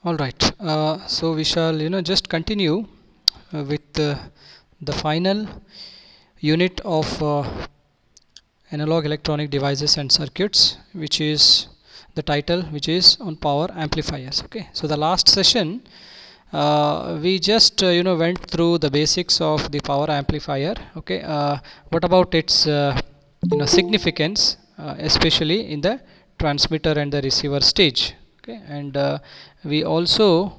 All right. So we shall, just continue with the final unit of analog electronic devices and circuits, which is the title, which is on power amplifiers. Okay. So the last session, we just went through the basics of the power amplifier. Okay. What about its significance, especially in the transmitter and the receiver stage. Okay. And we also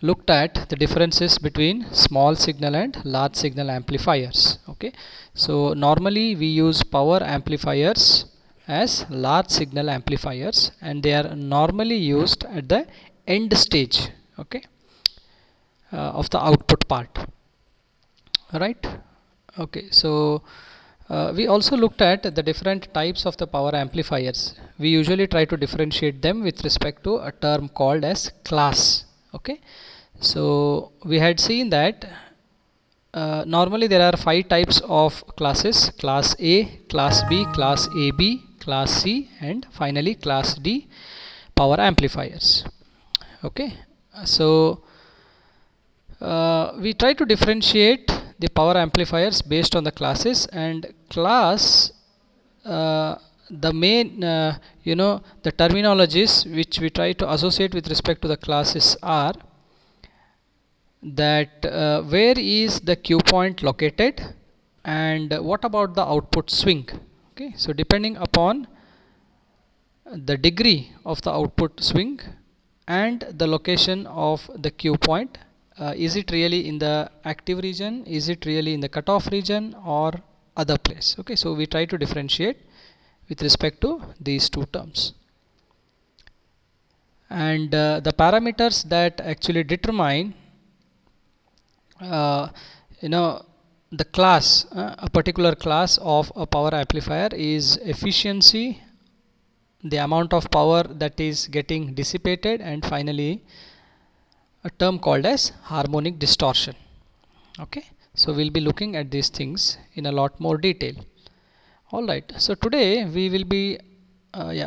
looked at the differences between small signal and large signal amplifiers. Okay, so normally we use power amplifiers as large signal amplifiers, and they are normally used at the end stage, okay, of the output part. Right. Okay, so we also looked at the different types of the power amplifiers. We usually try to differentiate them with respect to a term called as class. Okay, so we had seen that normally there are 5 types of classes: class A, class B, class AB, class C, and finally class D power amplifiers. Okay, so we try to differentiate the power amplifiers based on the classes, and class, the main the terminologies which we try to associate with respect to the classes are that where is the Q point located, and what about the output swing. Okay, so depending upon the degree of the output swing and the location of the Q point, is it really in the active region, is it really in the cutoff region, or other place. Okay, so we try to differentiate with respect to these two terms, and the parameters that actually determine the class, a particular class of a power amplifier is efficiency, the amount of power that is getting dissipated, and finally a term called as harmonic distortion. Okay, so we'll be looking at these things in a lot more detail. All right, so today we will be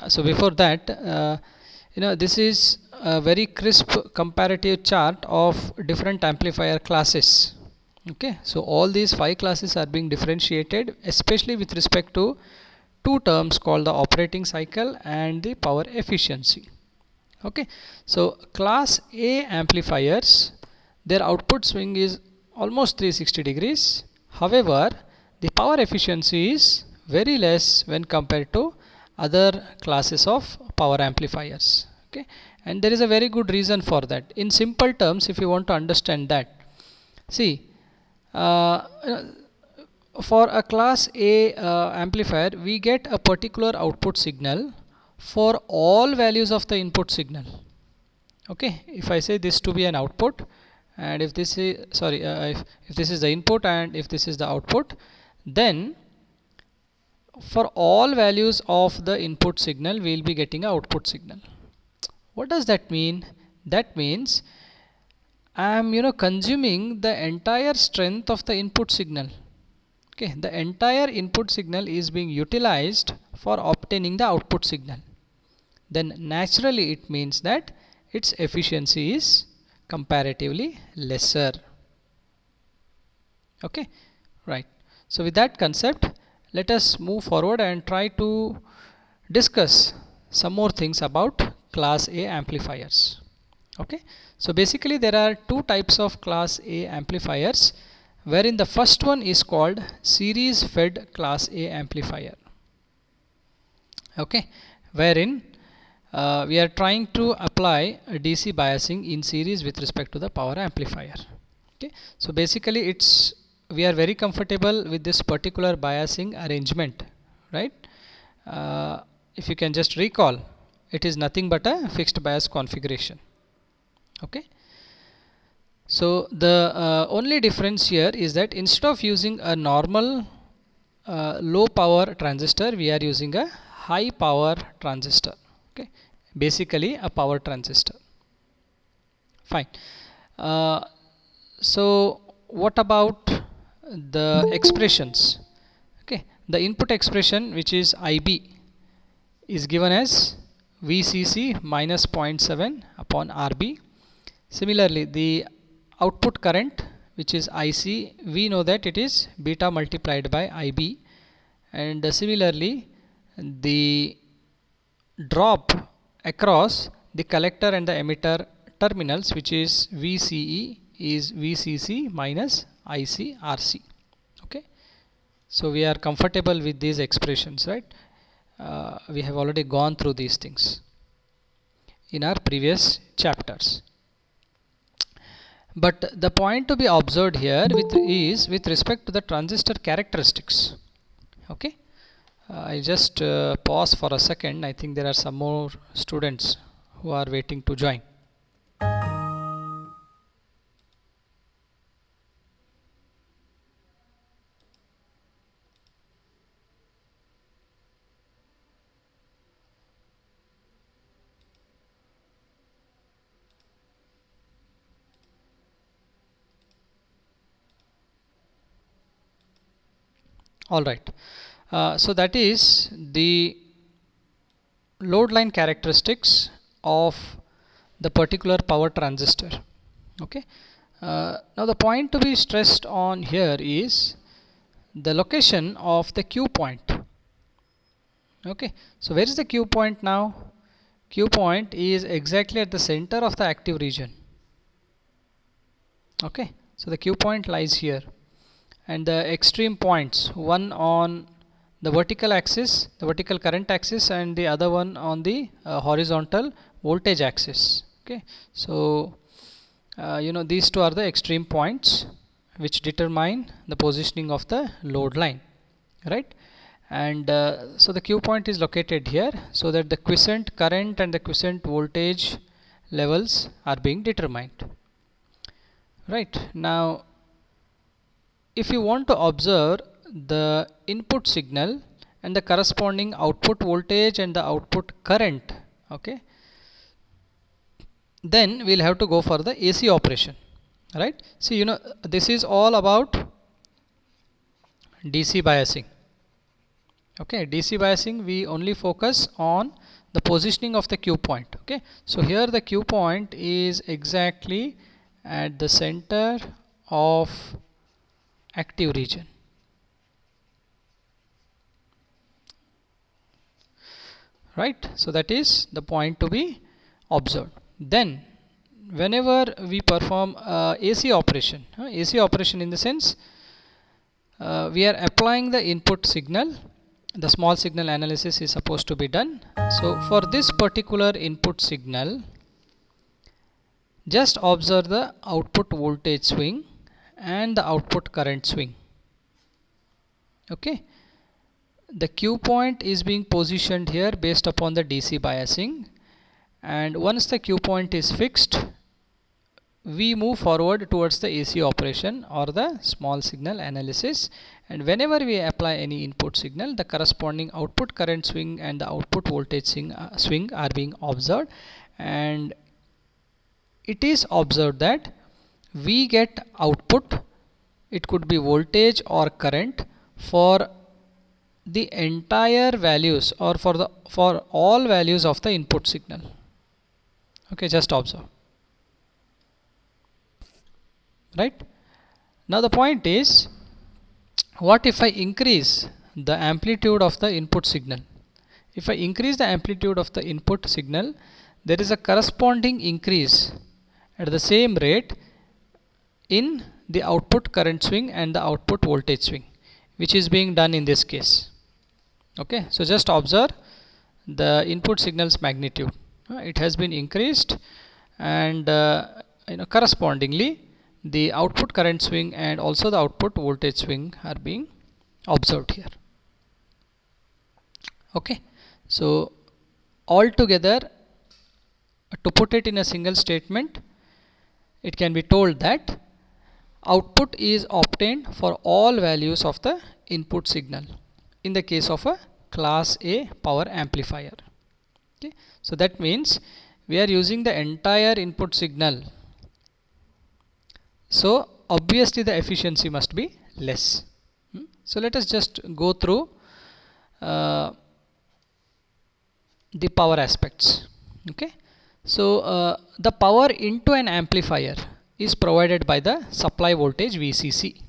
so before that, this is a very crisp comparative chart of different amplifier classes. Okay, so all these 5 classes are being differentiated especially with respect to two terms called the operating cycle and the power efficiency. Okay, so class A amplifiers, their output swing is almost 360 degrees. However, the power efficiency is very less when compared to other classes of power amplifiers. Okay, and there is a very good reason for that. In simple terms, if you want to understand that, see, for a class A amplifier, we get a particular output signal for all values of the input signal. Okay, if I say this to be an output, and if this is if this is the input and if this is the output, then for all values of the input signal we will be getting an output signal. What does that mean? That means I am consuming the entire strength of the input signal. Okay, the entire input signal is being utilized for obtaining the output signal. Then naturally it means that its efficiency is comparatively lesser. Okay, right. So with that concept, let us move forward and try to discuss some more things about class A amplifiers. Okay, so basically there are 2 types of class A amplifiers, wherein the first one is called series fed class A amplifier. Okay, wherein we are trying to apply a DC biasing in series with respect to the power amplifier. Okay, so basically we are very comfortable with this particular biasing arrangement, right? If you can just recall, it is nothing but a fixed bias configuration. Okay, so the only difference here is that instead of using a normal low power transistor, we are using a high power transistor. Okay, basically a power transistor. Fine. So what about the expressions? Okay, the input expression, which is IB, is given as VCC minus 0.7 upon RB, Similarly, the output current, which is IC, we know that it is beta multiplied by IB, and similarly the drop across the collector and the emitter terminals, which is VCE, is VCC minus ICRC. Okay, so we are comfortable with these expressions, right? We have already gone through these things in our previous chapters. But the point to be observed here is with respect to the transistor characteristics. Okay, I just pause for a second. I think there are some more students who are waiting to join. All right. So that is the load line characteristics of the particular power transistor. Okay. Now the point to be stressed on here is the location of the Q point. Okay. So where is the Q point now? Q point is exactly at the center of the active region. Okay. So the Q point lies here, and the extreme points, one on the vertical axis, the vertical current axis, and the other one on the horizontal voltage axis. Okay, so these two are the extreme points which determine the positioning of the load line, right? And so the Q point is located here, so that the quiescent current and the quiescent voltage levels are being determined. Right, now if you want to observe the input signal and the corresponding output voltage and the output current, okay, then we'll have to go for the AC operation, right? See, this is all about DC biasing. Okay, DC biasing, we only focus on the positioning of the Q point. Okay, so here the Q point is exactly at the center of active region. Right, so that is the point to be observed. Then whenever we perform AC operation in the sense we are applying the input signal, the small signal analysis is supposed to be done. So for this particular input signal, just observe the output voltage swing and the output current swing. Okay, the Q point is being positioned here based upon the DC biasing, and once the Q point is fixed, we move forward towards the AC operation or the small signal analysis, and whenever we apply any input signal, the corresponding output current swing and the output voltage swing are being observed, and it is observed that we get output, it could be voltage or current, for the entire values or for all values of the input signal. Okay, just observe. Right, now the point is, what if I increase the amplitude of the input signal? If I increase the amplitude of the input signal, there is a corresponding increase at the same rate in the output current swing and the output voltage swing, which is being done in this case. Okay, so just observe the input signal's magnitude. It has been increased, and correspondingly the output current swing and also the output voltage swing are being observed here. Okay, so altogether, to put it in a single statement, it can be told that output is obtained for all values of the input signal in the case of a class A power amplifier. Okay, so that means we are using the entire input signal, so obviously the efficiency must be less. So let us just go through the power aspects. Okay, So the power into an amplifier is provided by the supply voltage VCC,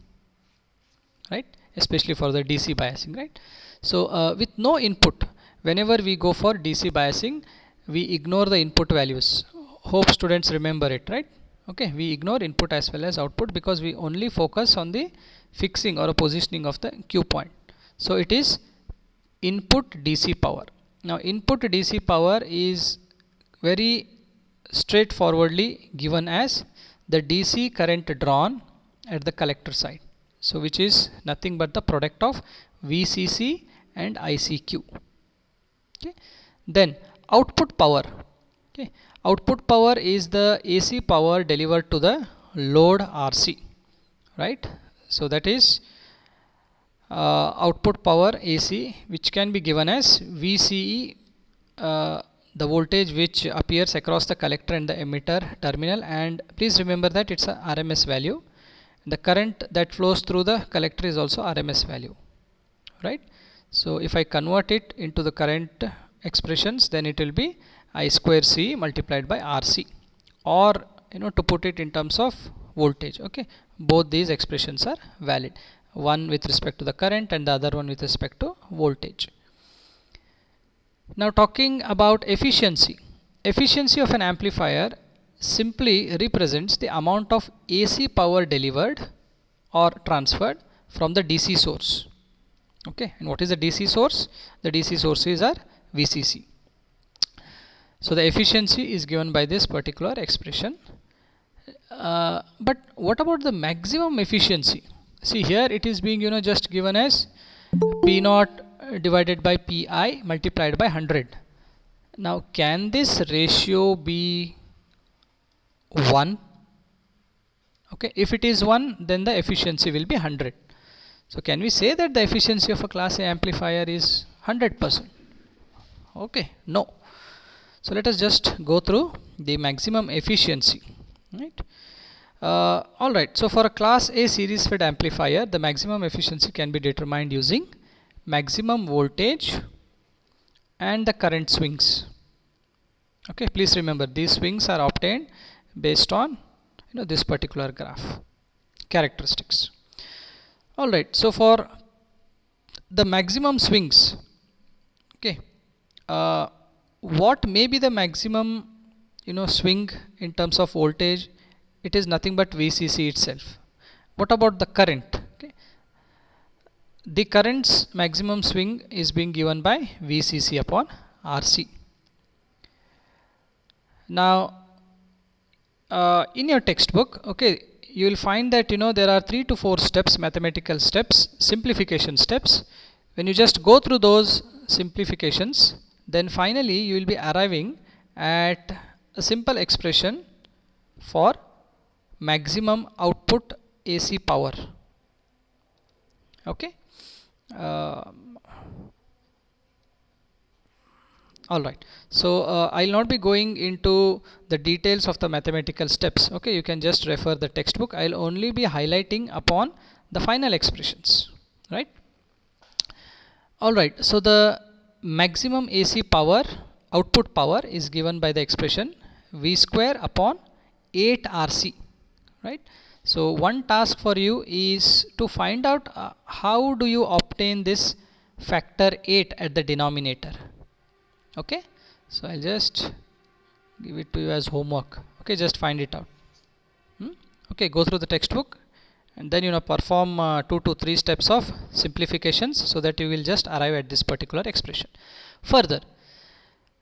right, especially for the DC biasing, right. So with no input, whenever we go for DC biasing, we ignore the input values. Hope students remember it, right. Okay, we ignore input as well as output because we only focus on the fixing or a positioning of the Q point. So it is input DC power. Now input DC power is very straightforwardly given as the DC current drawn at the collector side, so which is nothing but the product of VCC and ICQ. Okay. Then output power. Okay. Output power is the AC power delivered to the load RC, right. So that is output power AC, which can be given as VCE, the voltage which appears across the collector and the emitter terminal, and please remember that it's a RMS value. The current that flows through the collector is also RMS value, right. So if I convert it into the current expressions, then it will be I square C multiplied by RC, or to put it in terms of voltage. Okay, both these expressions are valid, one with respect to the current and the other one with respect to voltage. Now talking about efficiency. Efficiency of an amplifier simply represents the amount of AC power delivered or transferred from the DC source. Okay, and what is the DC source? The DC sources are VCC. So the efficiency is given by this particular expression. But what about the maximum efficiency? See, here it is being just given as P naught divided by Pi multiplied by 100. Now can this ratio be 1? Okay, if it is 1, then the efficiency will be 100. So can we say that the efficiency of a class A amplifier is 100%? Okay, no. So let us just go through the maximum efficiency, right. Alright, so for a class A series fed amplifier, the maximum efficiency can be determined using maximum voltage and the current swings. Okay, please remember these swings are obtained based on this particular graph characteristics. Alright, so for the maximum swings, okay, what may be the maximum swing in terms of voltage? It is nothing but VCC itself. What about the current? Okay, the current's maximum swing is being given by VCC upon RC. Now in your textbook, okay, you will find that there are 3 to 4 steps, mathematical steps, simplification steps. When you just go through those simplifications, then finally you will be arriving at a simple expression for maximum output AC power. Okay. Alright, so I will not be going into the details of the mathematical steps. Okay, you can just refer the textbook. I will only be highlighting upon the final expressions, right. Alright, so the maximum AC power, output power, is given by the expression V square upon 8 RC, right. So one task for you is to find out how do you obtain this factor 8 at the denominator. Okay, so I'll just give it to you as homework. Okay, just find it out. Okay, go through the textbook and then perform 2 to 3 steps of simplifications so that you will just arrive at this particular expression. Further,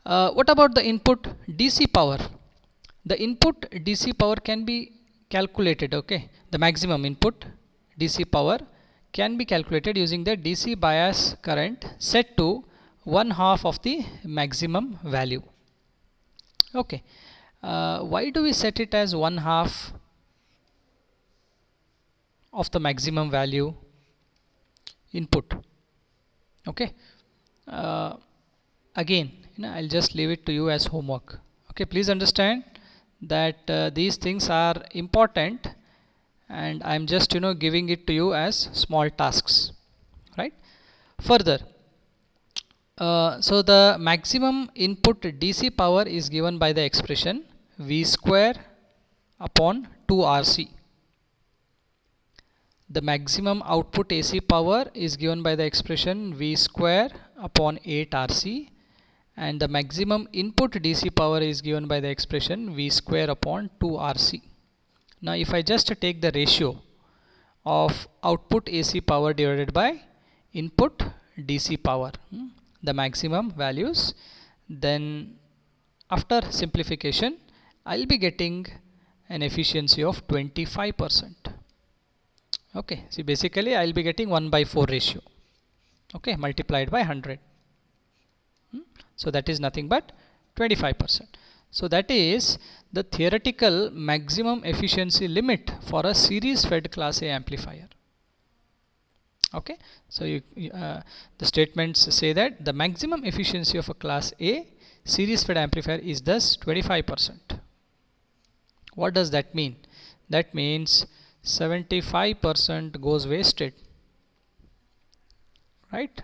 what about the input DC power? The input DC power can be calculated. Okay, the maximum input DC power can be calculated using the DC bias current set to 1/2 of the maximum value. Okay, why do we set it as 1/2 of the maximum value input? Okay, again I'll just leave it to you as homework. Okay, please understand that these things are important and I'm just giving it to you as small tasks, right. Further, So the maximum input DC power is given by the expression V square upon 2RC. The maximum output AC power is given by the expression V square upon 8RC, and the maximum input DC power is given by the expression V square upon 2RC. Now if I just take the ratio of output AC power divided by input DC power, the maximum values, then after simplification I'll be getting an efficiency of 25%. Okay, see, basically I'll be getting 1/4 ratio, okay, multiplied by 100. So that is nothing but 25%. So that is the theoretical maximum efficiency limit for a series fed class A amplifier. Okay, so the statements say that the maximum efficiency of a class A series fed amplifier is thus 25%. What does that mean? That means 75% goes wasted, right?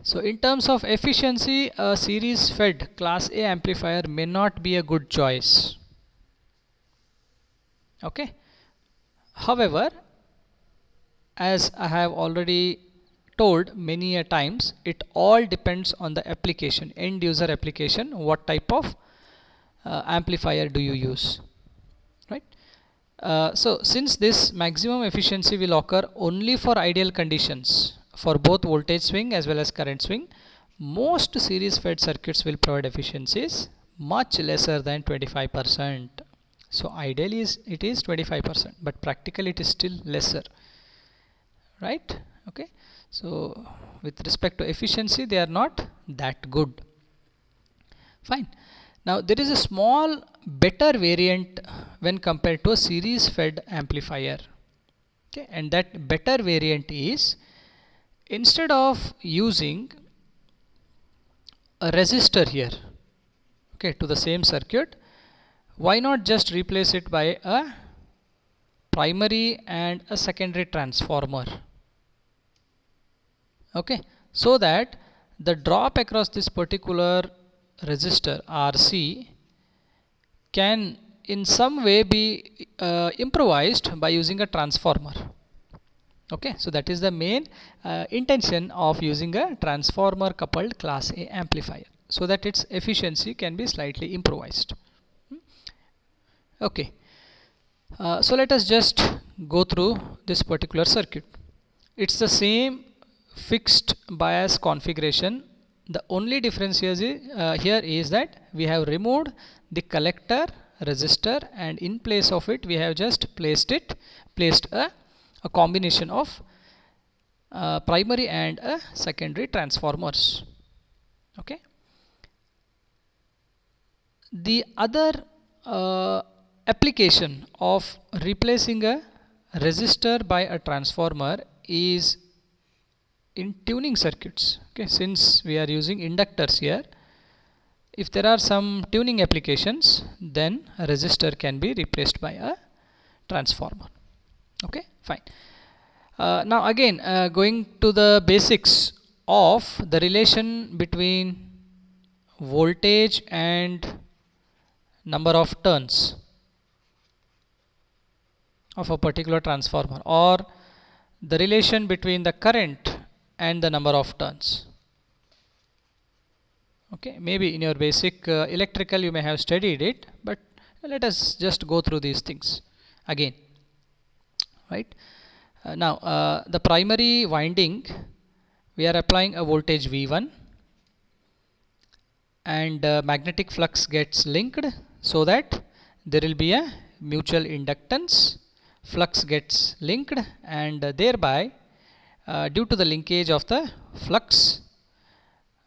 So in terms of efficiency, a series fed class A amplifier may not be a good choice. Okay. However, as I have already told many a times, it all depends on the application, end user application, what type of amplifier do you use, right? So since this maximum efficiency will occur only for ideal conditions for both voltage swing as well as current swing, most series fed circuits will provide efficiencies much lesser than 25%. So ideally it is 25%, but practically it is still lesser, right? Okay, so with respect to efficiency they are not that good. Fine. Now there is a small better variant when compared to a series fed amplifier, okay, and that better variant is, instead of using a resistor here, okay, to the same circuit, why not just replace it by a primary and a secondary transformer, okay, so that the drop across this particular resistor RC can in some way be improvised by using a transformer. Okay, so that is the main intention of using a transformer coupled class A amplifier, so that its efficiency can be slightly improvised. Okay, so let us just go through this particular circuit. It's the same fixed bias configuration. The only difference here is that we have removed the collector resistor, and in place of it we have just placed a combination of primary and secondary transformers. Okay. The other application of replacing a resistor by a transformer is in tuning circuits. Okay, since we are using inductors here, if there are some tuning applications, then a resistor can be replaced by a transformer. Okay, fine. Now again, going to the basics of the relation between voltage and number of turns of a particular transformer, or the relation between the current and the number of turns. Okay, maybe in your basic electrical you may have studied it, but let us just go through these things again, right? Now the primary winding, we are applying a voltage V1, and magnetic flux gets linked, so that there will be a mutual inductance. Flux gets linked, and thereby due to the linkage of the flux,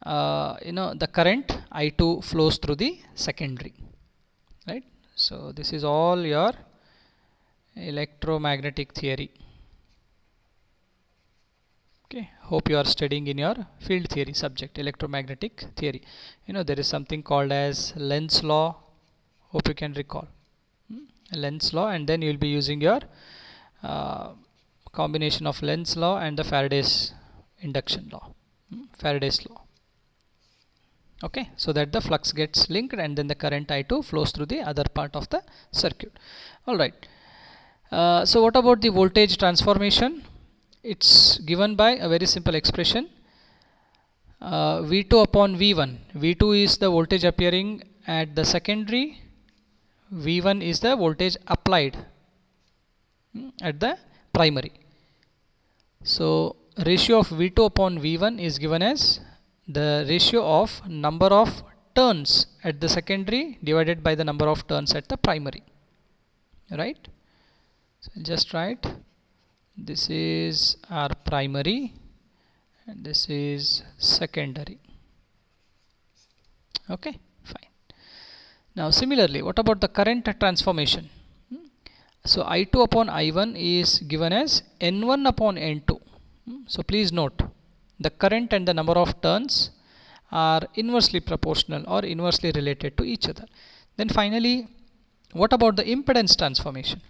the current I2 flows through the secondary, right? So this is all your electromagnetic theory. Okay, hope you are studying in your field theory subject, electromagnetic theory. There is something called as Lenz's law. Hope you can recall Lenz's law, and then you will be using your combination of Lenz's law and the Faraday's induction law. Faraday's law. Okay, so that the flux gets linked and then the current I2 flows through the other part of the circuit. Alright, so what about the voltage transformation? It's given by a very simple expression, V2 upon V1. V2 is the voltage appearing at the secondary, V1 is the voltage applied at the primary. So ratio of V2 upon V1 is given as the ratio of number of turns at the secondary divided by the number of turns at the primary, right? So I'll just write, this is our primary and this is secondary. Okay, fine. Now similarly, what about the current transformation? So I2 upon I1 is given as N1 upon N2. So please note, the current and the number of turns are inversely proportional or inversely related to each other. Then finally, what about the impedance transformation?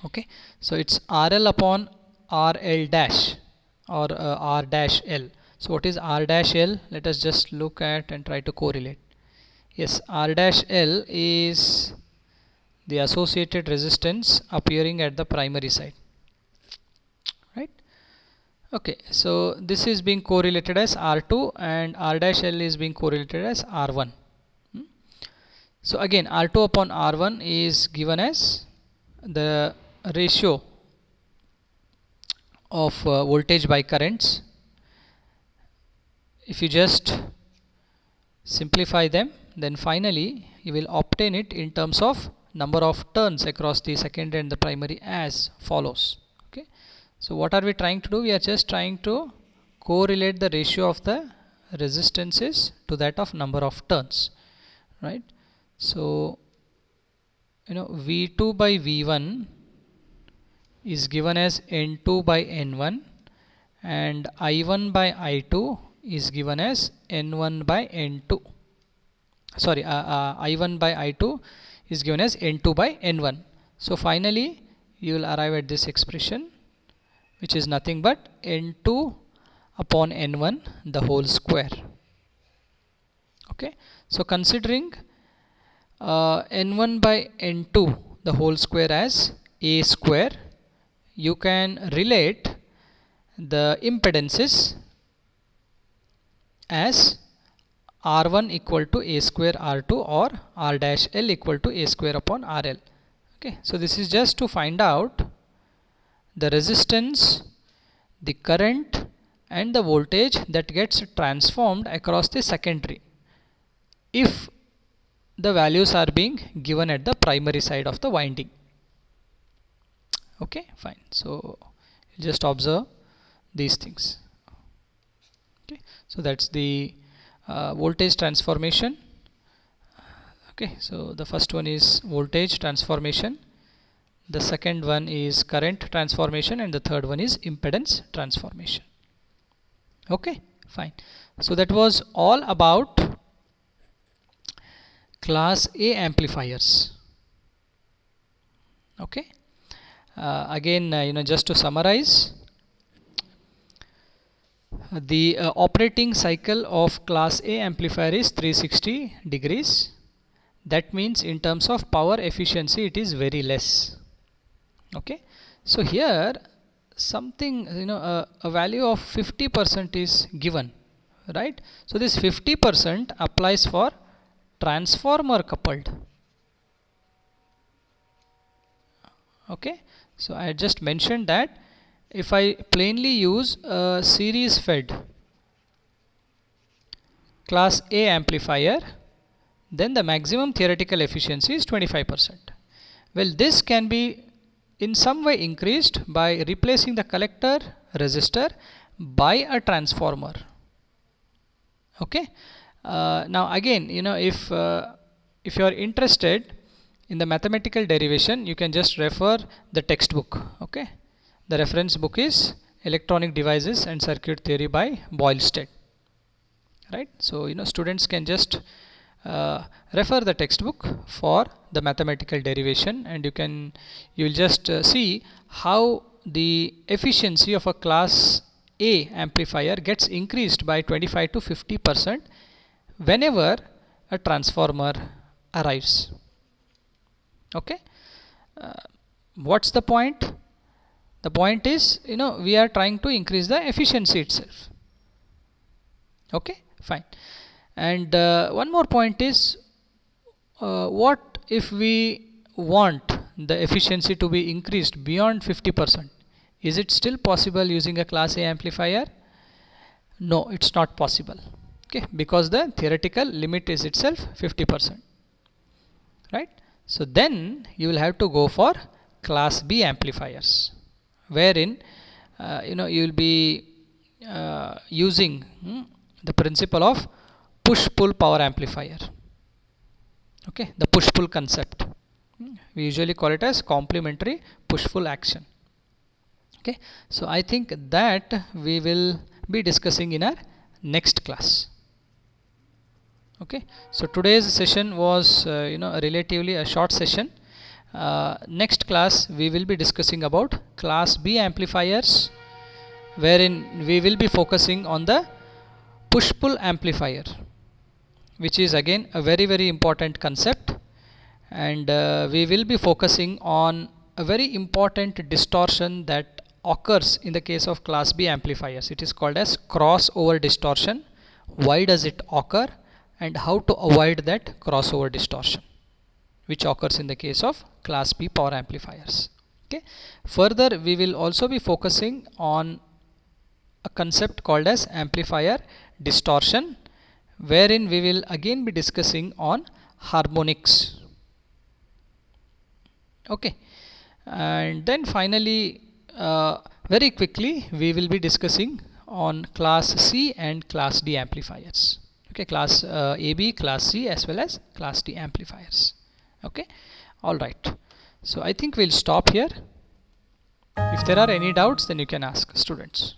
Okay, so it's RL upon RL dash or R dash L. So what is R dash L? Let us just look at and try to correlate. Yes, R dash L is the associated resistance appearing at the primary side, right? Okay, so this is being correlated as R2 and R dash L is being correlated as R1. So again, R2 upon R1 is given as the ratio of voltage by currents. If you just simplify them, then finally you will obtain it in terms of number of turns across the secondary and the primary as follows. Okay, so what are we trying to do? We are just trying to correlate the ratio of the resistances to that of number of turns, right? So V2 by V1 is given as N2 by N1 and I1 by I2 is given as N1 by N2. Sorry, I1 by I2 is given as N2 by N1. So finally you will arrive at this expression, which is nothing but N2 upon N1 the whole square. Okay, so considering N1 by N2 the whole square as A square, you can relate the impedances as R1 equal to A square R2 or R dash L equal to A square upon RL. Okay, so this is just to find out the resistance, the current and the voltage that gets transformed across the secondary if the values are being given at the primary side of the winding. Okay, fine. So just observe these things. Okay, so that's the voltage transformation. Okay, so the first one is voltage transformation, the second one is current transformation, and the third one is impedance transformation. Okay, fine. So that was all about class A amplifiers. Okay, again just to summarize, the operating cycle of class A amplifier is 360 degrees. That means in terms of power efficiency it is very less. Okay, so here something a value of 50% is given, right? So this 50% applies for transformer coupled. Okay, so I just mentioned that if I plainly use a series fed class A amplifier, then the maximum theoretical efficiency is 25%. Well, this can be in some way increased by replacing the collector resistor by a transformer. Okay, now again if you are interested in the mathematical derivation, you can just refer the textbook. Okay, the reference book is Electronic Devices and Circuit Theory by Boylsted, right? So students can just refer the textbook for the mathematical derivation, and you will just see how the efficiency of a class A amplifier gets increased by 25 to 50% whenever a transformer arrives. Okay, what's the point? The point is, we are trying to increase the efficiency itself. Okay, fine. And one more point is, what if we want the efficiency to be increased beyond 50%? Is it still possible using a class A amplifier? No, it's not possible. Okay, because the theoretical limit is itself 50%. Right? So then you will have to go for class B amplifiers, wherein you will be using the principle of push-pull power amplifier. Okay, the push-pull concept. We usually call it as complementary push-pull action. Okay, so I think that we will be discussing in our next class. Okay, so today's session was relatively a short session. Next class we will be discussing about class B amplifiers, wherein we will be focusing on the push-pull amplifier, which is again a very important concept, and we will be focusing on a very important distortion that occurs in the case of class B amplifiers. It is called as crossover distortion. Why does it occur, and how to avoid that crossover distortion, which occurs in the case of class B power amplifiers. Okay, further we will also be focusing on a concept called as amplifier distortion, wherein we will again be discussing on harmonics. Okay, and then finally very quickly we will be discussing on class C and class D amplifiers. Okay, class AB, class C, as well as class D amplifiers. Okay, all right. So I think we'll stop here. If there are any doubts, then you can ask, students.